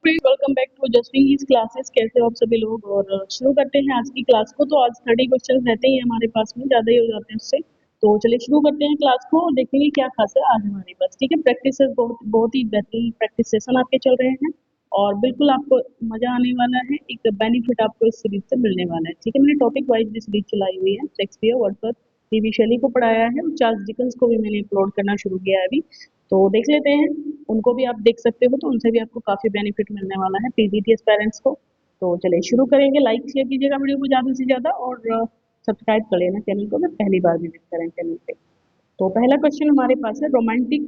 Friend, welcome back to जस्टिंग classes. कैसे हो आप सभी लोग? और शुरू करते हैं आज की क्लास को। तो आज 30 क्वेश्चन रहते ही हैं हमारे पास में, ज़्यादा ही हो जाते हैं उससे। तो चलिए शुरू करते हैं क्लास को और देखेंगे क्या खास है आज हमारे पास। ठीक है, प्रैक्टिस बहुत बहुत ही बेहतरीन प्रैक्टिस सेशन आपके चल रहे हैं और बिल्कुल आपको मजा आने वाला है। एक बेनिफिट आपको इस सीरीज से मिलने वाला है। ठीक है, मैंने टॉपिक वाइज भी सीरीज चलाई हुई है। शेक्सपियर, वर्डवर्थ, टीवी शैली को पढ़ाया है और चार्ल्स डिकन्स को भी मैंने अपलोड करना शुरू किया है अभी। तो देख लेते हैं, उनको भी आप देख सकते हो, तो उनसे भी आपको काफ़ी बेनिफिट मिलने वाला है पीजीटीएस पेरेंट्स को। तो चलिए शुरू करेंगे। लाइक शेयर कीजिएगा वीडियो को ज़्यादा से ज़्यादा और सब्सक्राइब कर लेना चैनल को अगर पहली बार विजिट करें चैनल पे। तो पहला क्वेश्चन हमारे पास है, romantic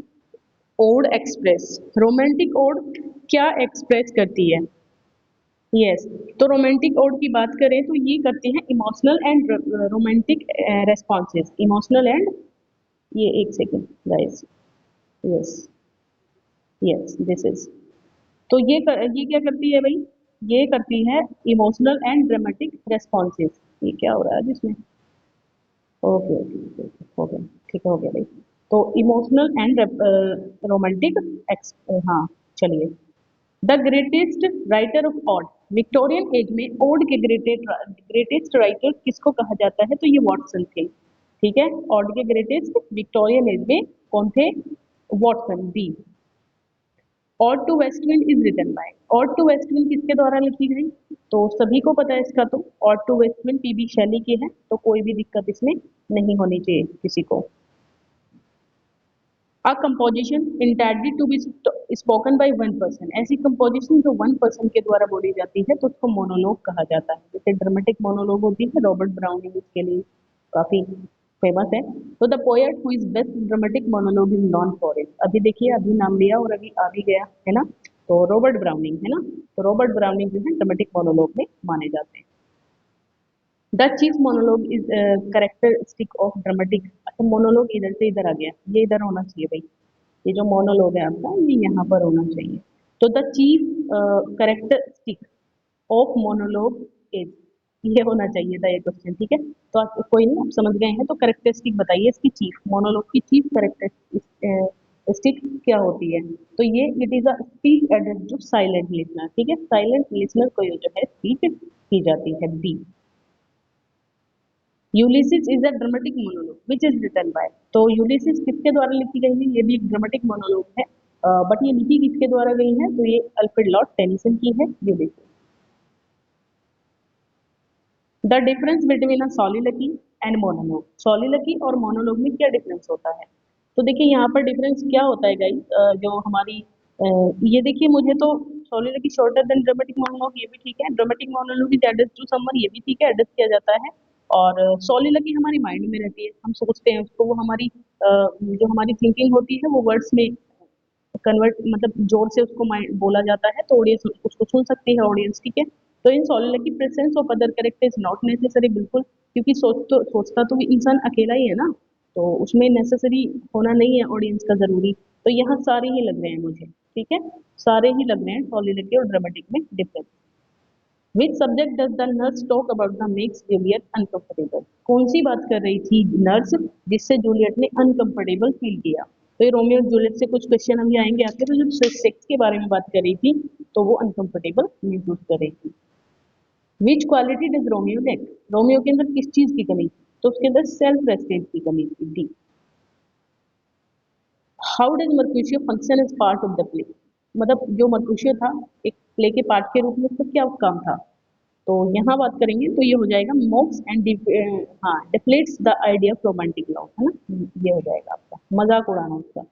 ode express. Romantic ode क्या एक्सप्रेस करती है? यस, तो रोमांटिक ओड की बात करें तो ये करते हैं emotional and romantic responses. Emotional and, ये एक second guys, yes yes this is, तो ये क्या करती है भाई? ये करती है इमोशनल एंड ड्रामेटिक रेस्पॉन्सेज। ये क्या हो रहा है जिसमें? ओके ओके ओके ओके, हो गया, ठीक है, हो गया भाई। तो इमोशनल एंड रोमांटिक एक्स, हाँ चलिए। The greatest writer of odd. Victorian age में ओड के ग्रेटेस्ट राइटर किसको कहा जाता है? तो ये वॉटसन थे। ठीक है, ऑड के ग्रेटेस्ट विक्टोरियन एज में कौन थे? Watson, B. Ode to west wind is written by. Ode to west wind किसके द्वारा लिखी गई? तो सभी को पता है इसका। तो ऑड टू वेस्टविंड टीबी शैली की है, तो कोई भी दिक्कत इसमें नहीं होनी चाहिए किसी को। A composition entirely to be spoken by one person. ऐसी कंपोजिशन जो वन पर्सन के द्वारा बोली जाती है तो उसको मोनोलॉग कहा जाता है। जैसे ड्रामेटिक मोनोलॉग होती है, रॉबर्ट ब्राउनिंग इसके लिए काफी फेमस है। तो the poet who is best dramatic monologue is non for it. अभी देखिए, अभी नाम लिया और अभी आ भी गया है ना, तो रॉबर्ट ब्राउनिंग है ना। तो रॉबर्ट ब्राउनिंग जो है ड्रामेटिक मोनोलॉग में माने जाते हैं। The chief monologue is characteristic of dramatic. अच्छा, मोनोलॉग इधर से इधर आ गया, ये इधर होना चाहिए भाई। ये जो मोनोलॉग है आपका, ये यहाँ पर होना चाहिए। तो the chief characteristic of monologue is, ये होना चाहिए था ये क्वेश्चन। ठीक है, तो आप कोई नहीं, आप समझ गए हैं। तो कैरेक्टरिस्टिक बताइए इसकी, चीफ मोनोलॉग की चीफ कैरेक्टरिस्टिक क्या होती है? तो ये it is a speech address to silent listener. ठीक है, साइलेंट लिसनर को ये जो है स्पीच की जाती है। B, Ulysses is a dramatic monologue which is written by. तो यूलिसिस किसके द्वारा लिखी गई है? ये भी एक ड्रामेटिक मोनोलॉग है, बट ये लिखी किसके द्वारा गई है? तो ये अल्फ्रेड लॉर्ड टेनिसन की है Ulysses. The difference between a soliloquy and monologue. Soliloquy और मोनोलॉग में क्या डिफरेंस होता है? तो देखिए यहाँ पर डिफरेंस क्या होता है गाइस, जो हमारी ये देखिए, मुझे तो soliloquy shorter than dramatic monologue, ये भी ठीक है। Dramatic monologue is address to someone, ये भी ठीक है, एड्रेस किया जाता है। और सॉलिलकी हमारी माइंड में रहती है, हम सोचते हैं उसको, वो हमारी जो हमारी थिंकिंग होती है वो वर्ड्स में कन्वर्ट, मतलब जोर से उसको माइंड बोला जाता है, तो ऑडियंस उसको सुन सकती है ऑडियंस। ठीक है, तो in soliloquy presence of other character is not necessary. बिल्कुल, क्योंकि सोचता तो इंसान अकेला ही है ना, तो उसमें नेसेसरी होना नहीं है ऑडियंस का जरूरी। तो यहाँ सारे ही लग रहे हैं मुझे। ठीक है, सारे ही लग रहे हैं सॉलिलकी और ड्रामेटिक में difference. Which subject does the nurse talk about the makes Juliet uncomfortable. कौन सी बात कर रही थी नर्स जिससे जूलियट ने अनकंफर्टेबल फील किया? तो ये रोमियो और जूलियट से कुछ क्वेश्चन अभी आएंगे आपके। तो जब सेक्स के बारे में बात कर रही थी तो वो अनकंफर्टेबल महसूस कर रही थी। Which quality does Romeo lack. Romeo के अंदर किस चीज की कमी थी? तो उसके अंदर सेल्फ रेस्पेक्ट की कमी थी। D. How does Mercutio function as part of the play. मतलब जो मर्क्यूशियो था एक प्ले के पार्ट के रूप में, उसका क्या काम था? तो यहाँ बात करेंगे तो ये हो जाएगा मॉक्स एंड हाँ deflates the idea of romantic love, है ना, ये हो जाएगा आपका मजाक उड़ाना उसका।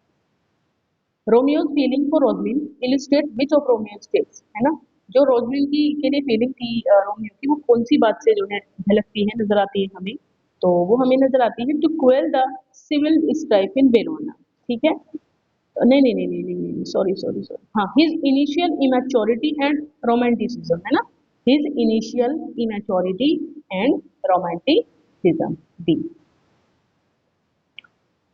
Romeo's feeling for Rosaline illustrate which of Romeo states, है ना। जो रोजलिन की के लिए फीलिंग थी रोमियो की, वो कौन सी बात से जो है झलकती है, नजर आती है हमें? तो वो हमें नजर आती है to quell the civil strife in Verona. ठीक है, नहीं नहीं नहीं नहीं नहीं नहीं, सॉरी सॉरी सॉरी, हाँ, his initial immaturity and romanticism, है ना। His initial immaturity and romanticism. D.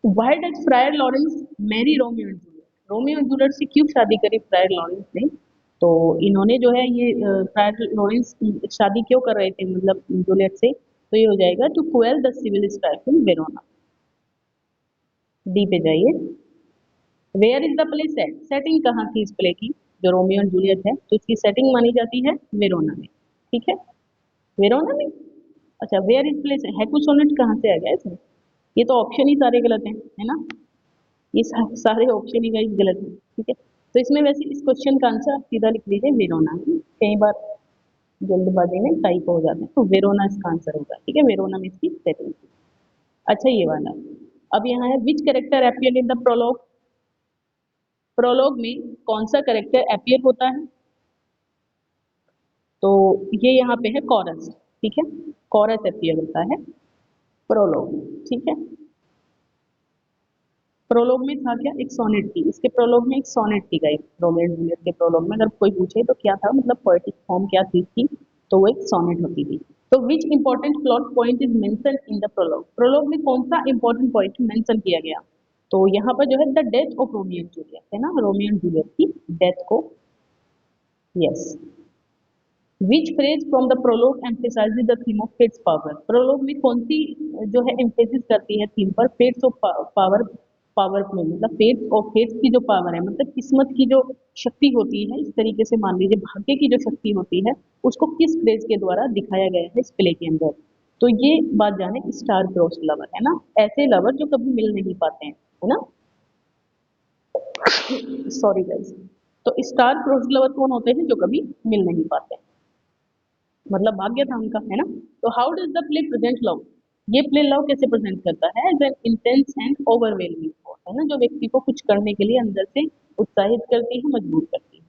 Why does Friar Laurence marry Romeo and Juliet. Romeo and Juliet से क्यों शादी करी फ्रायर लॉरेंस ने? तो इन्होंने जो है ये फ्रायर लॉरेंस शादी क्यों कर रहे थे, मतलब जूलियट से? तो ये हो जाएगा to quell the civil strife in Verona. D पे जाइए। Where is the play set. Setting कहाँ की इस प्ले की? जो रोमियो एंड जूलियट है, तो इसकी सेटिंग मानी जाती है वेरोना में। ठीक है, वेरोना में। अच्छा, वेयर इज प्लेस है कुछ सोनेट कहाँ से आ गया इसमें? ये तो ऑप्शन ही सारे गलत हैं, है ना? ये सारे ऑप्शन ही गाइस गलत हैं। ठीक है, तो इसमें वैसे इस क्वेश्चन का आंसर आप सीधा लिख लीजिए वेरोना में। कई बार जल्दबाजी में टाइप हो जाते हैं, तो वेरोना इसका आंसर होगा। ठीक है, वेरोना में इसकी सेटिंग। अच्छा, ये वाला अब यहाँ है, which character appear in the prologue. Prologue में कौन सा कैरेक्टर अपीयर होता है? तो ये यहाँ पे है कॉरस। ठीक है, कॉरस अपीयर होता है प्रोलॉग में। ठीक है, प्रोलॉग में था क्या? एक सोनेट थी, इसके प्रोलॉग में एक सोनेट थी गाइस। रोमियो एंड जूलियट के प्रोलॉग में अगर कोई पूछे तो क्या था, मतलब पोएटिक फॉर्म क्या चीज थी, तो वो एक सोनेट होती थी। तो which important plot point is mention in the prologue. Prologue में कौन सा इंपॉर्टेंट पॉइंट मेंशन किया गया? तो यहाँ पर जो है the death of Romeo and Juliet, है ना, रोमियो एंड जूलियट की डेथ को। Yes. Which phrase from the prologue emphasizes the theme of fate's power. Prologue में कौन सी जो है एम्फेसिस करती है थीम पर, फेट्स ऑफ पावर। पावर में मतलब फेट्स और फेट्स की जो पावर है, मतलब किस्मत की जो शक्ति होती है, इस तरीके से मान लीजिए भाग्य की जो शक्ति होती है, उसको किस फ्रेज के द्वारा दिखाया गया है इस प्ले के अंदर। तो ये बात जाने स्टार क्रॉस लवर, है ना, ऐसे लवर जो कभी मिल नहीं पाते हैं, है ना। Sorry guys. तो स्टार क्रॉस लवर कौन होते हैं? जो कभी मिल नहीं पाते, मतलब भाग्य था उनका, है ना। तो how does the play present love. ये प्ले लव कैसे प्रेजेंट करता है? As an intense and overwhelming force, है ना, जो व्यक्ति को कुछ करने के लिए अंदर से उत्साहित करती है, मजबूर करती है।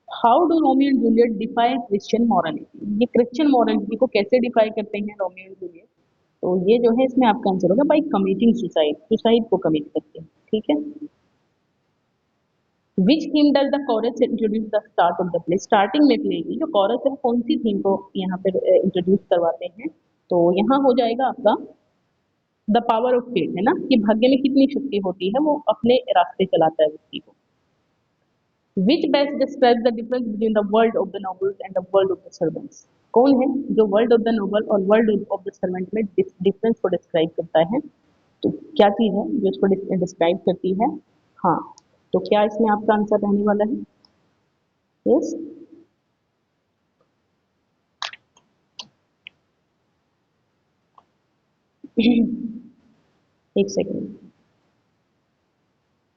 How do Romeo and Juliet defy Christian morality. ये क्रिश्चियन मॉरलिटी को कैसे डिफाई करते हैं रोमियो एंड जूलियट? तो ये जो है इसमें आपका आंसर होगा बाई कमिटिंग सुसाइड, सुसाइड को कमिट करते हैं। ठीक है, which theme does the chorus introduce the start of the play. Starting में प्ले की जो कोरस है कौन सी थीम को यहाँ पे इंट्रोड्यूस करवाते हैं? तो यहाँ हो जाएगा आपका द पावर ऑफ फेट, है ना, कि भाग्य में कितनी शक्ति होती है, वो अपने रास्ते चलाता है व्यक्ति को। विच best describe the difference between the world of the nobles and the world of the servants. कौन है जो वर्ल्ड ऑफ द नोबल और वर्ल्ड ऑफ द सर्वेंट में डिफरेंस को डिस्क्राइब करता है? तो क्या चीज है जो इसको डिस्क्राइब करती है? हाँ, तो क्या इसमें आपका आंसर रहने वाला है? यस। एक सेकेंड,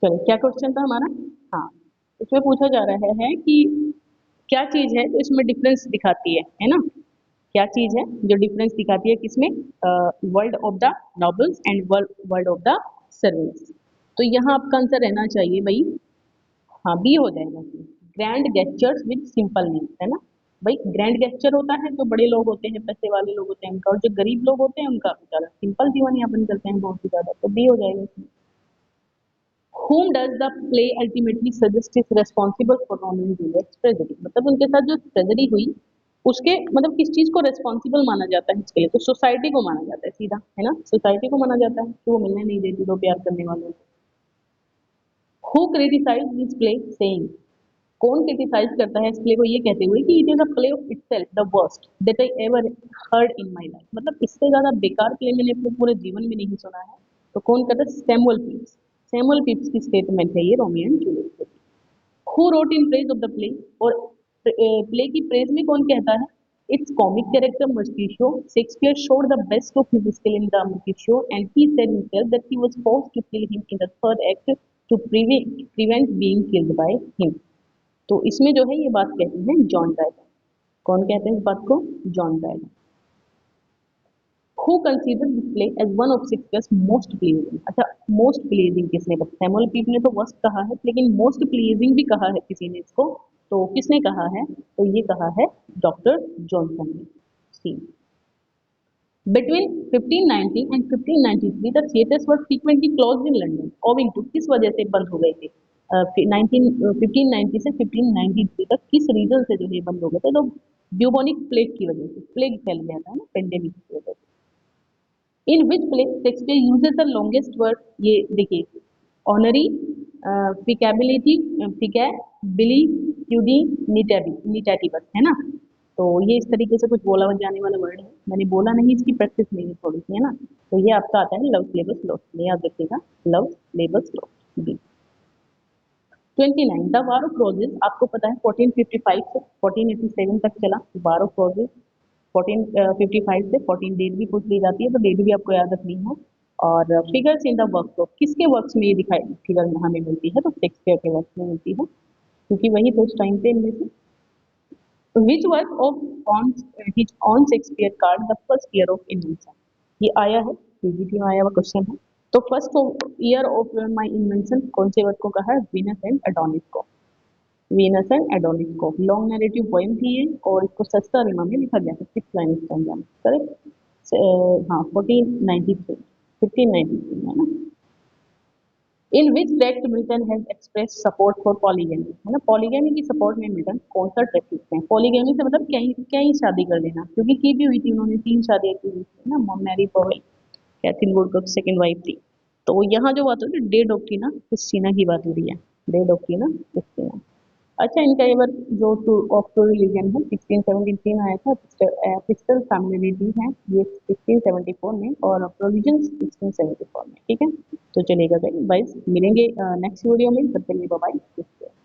चलो क्या क्वेश्चन था हमारा? हाँ, इसमें पूछा जा रहा है कि क्या चीज है जो इसमें डिफरेंस दिखाती है ना। क्या चीज है जो डिफरेंस दिखाती है किसमें? World of the nobles and world world of the servants. तो यहाँ आपका आंसर रहना चाहिए भाई, हाँ बी हो जाएगा। Grand gestures with simple needs, है ना। भाई ग्रैंड गेस्चर होता है जो बड़े लोग होते हैं, पैसे वाले लोग होते हैं उनका, और जो गरीब लोग होते हैं उनका बेचारा सिंपल जीवन यापन करते हैं बहुत ही ज्यादा, तो बी हो जाएगा इसमें। whom does the play ultimately suggest is responsible for Romeo and Juliet's tragedy। मतलब उनके साथ जो ट्रेजेडी हुई उसके मतलब किस चीज को रेस्पॉन्सिबल माना जाता है इसके लिए? तो सोसाइटी को माना जाता है सीधा, है ना, सोसाइटी को माना जाता है कि वो मिलने नहीं देती दो प्यार करने वालों को। Who criticize this play saying. कौन क्रिटिसाइज करता है इस प्ले को ये कहते हुए कि it is a play of itself the worst that I ever heard in my life. मतलब इससे ज्यादा बेकार प्ले मैंने अपने पूरे जीवन में नहीं सुना है। तो कौन कहता है? Samuel Pepys. सैमुअल पीप्स की स्टेटमेंट है ये रोमियो एंड जूलियट की। Who wrote in praise of the play. और प्ले की प्रेज में कौन कहता है? It's comic character Mercutio Shakespeare showed the best of his skill in the Mercutio and he said himself that he was forced to kill him in the third act to prevent being killed by him। तो इसमें जो है ये बात कहते हैं John dragon. कौन कहते हैं इस बात को? John Dragon. Who consider this play as one of Shakespeare's most pleasing. अच्छा, मोस्ट प्लीजिंग किसने कहा? सैमुअल पीप ने तो वर्स्ट कहा है, लेकिन मोस्ट प्लीजिंग भी कहा है किसी ने इसको। तो किसने कहा है? तो ये कहा है डॉक्टर जॉनसन ने। C between 1590 and 1593 the theatres were frequently closed in London owing to, किस वजह से बंद हो गए थे? 1590 से 1593 तक किस रीजन से जो है बंद हो गए थे? तो ब्यूबोनिक प्लेग की वजह से, प्लेग फैल गया था ना, पेंडेमिक की वजह से। In which place Shakespeare uses the longest word. ये देखिए, ऑनरी, फिकेबिलिटी, फिकेबिली, ट्यूडी, निटेटिवस, है ना। तो ये इस तरीके से कुछ बोला जाने वाला वर्ड है, मैंने बोला नहीं, इसकी प्रैक्टिस नहीं है थोड़ी सी, है ना। तो ये आपका आता है लव लेबस लॉस्ट में, याद रखिएगा, love labour's lost B. 29 the war of roses, आपको पता है 1455 से 1487 तक चला वार ऑफ रोजेस। 1455 से 14 डेट भी पूछ ली जाती है, तो डेट भी आपको याद रखनी है। और figures in the work of, किसके वर्क्स में ये दिखाई फिगर हमें मिलती है, तो शेक्सपियर के वर्क्स में मिलती है, क्योंकि वही तो उस टाइम पे इनमें से। Which work of on his on Shakespeare card the first year of invention, ये आया है, पीजीटी में आया हुआ क्वेश्चन है। तो first year of my invention कौन से वर्क को कहा है, वीनस एंड एडोनिस को। वीनस एंड एडोनिस को लॉन्ग नैरेटिव पोएम थी ये, और इसको सस्ता रिमा में लिखा गया था 6 लाइन स्टैंडर्ड में, करेक्ट। हाँ 1493, 1593 है ना। In which text Milton has express support for polygamy, है ना, पॉलीगैमी की सपोर्ट में मिल्टन कौन सा टेक्स्ट लिखते हैं। पॉलीगैमी से मतलब कई कई शादी कर लेना, क्योंकि की भी हुई थी, उन्होंने 3 शादियां की हुई थी ना, Mary Powell, Katherine Woodcock second wife थी। तो यहाँ जो बात हो रही है डे डॉक्ट्रिना क्रिस्टीना की बात हो रही है, डे डॉक्ट्रिना क्रिस्टीना। अच्छा, इनका ये वर्क जो टू ऑफ टू रिलीजन है 1673 में आया था, पिस्टल फैमिलिटी है ये 1674 में, और प्रोविजन 1674 में, ठीक है। तो चलेगा भाई, मिलेंगे नेक्स्ट वीडियो में, तब तक के लिए बाय बाय।